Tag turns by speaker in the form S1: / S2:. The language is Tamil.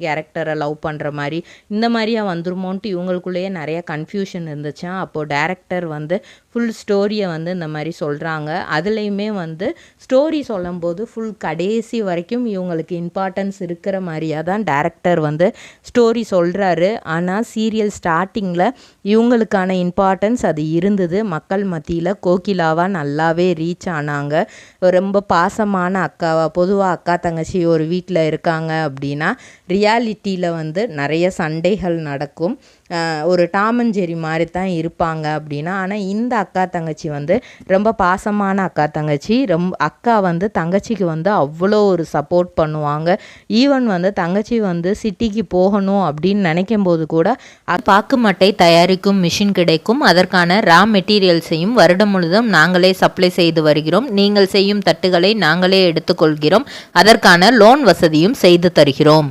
S1: கேரக்டரை லவ் பண்ணுற மாதிரி இந்த மாதிரியா வந்துருமோன்ட்டு இவங்களுக்குள்ளேயே நிறைய கன்ஃபியூஷன் இருந்துச்சா. அப்போது டேரக்டர் வந்து ஃபுல் ஸ்டோரியை வந்து இந்த மாதிரி சொல்கிறாங்க. அதுலேயுமே வந்து ஸ்டோரி சொல்லும்போது ஃபுல் கடைசி வரைக்கும் இவங்களுக்கு இம்பார்ட்டன்ஸ் இருக்கிற மாதிரியாக தான் டேரக்டர் வந்து ஸ்டோரி சொல்கிறாரு. ஆனால் சீரியல் ஸ்டார்டிங்கில் இவங்களுக்கான இம்பார்ட்டன்ஸ் அது இருந்தது. மக்கள் மத்தியில் கோகிலாவாக நல்லாவே ரீச் ஆனாங்க. ரொம்ப பாசமான அக்காவா, பொதுவாக அக்கா தங்கச்சி ஒரு வீட்டில் இருக்காங்க அப்படின்னா ரியாலிட்டியில் வந்து நிறைய சண்டைகள் நடக்கும். ஒரு டாம் அண்ட் ஜெர்ரி மாதிரி தான் இருப்பாங்க அப்படின்னா. ஆனால் இந்த அக்கா தங்கச்சி வந்து ரொம்ப பாசமான அக்கா தங்கச்சி. அக்கா வந்து தங்கச்சிக்கு வந்து அவ்வளோ ஒரு சப்போர்ட் பண்ணுவாங்க. ஈவன் வந்து தங்கச்சி வந்து சிட்டிக்கு போகணும் அப்படின்னு நினைக்கும் போது கூட பாக்கு மட்டை தயாரிக்கும் மிஷின் கிடைக்கும். அதற்கான ரா மெட்டீரியல்ஸையும் வருடம் முழுதும் நாங்களே சப்ளை செய்து வருகிறோம். நீங்கள் செய்யும் தட்டுகளை நாங்களே எடுத்துக்கொள்கிறோம். அதற்கான லோன் வசதியும் செய்து தருகிறோம்.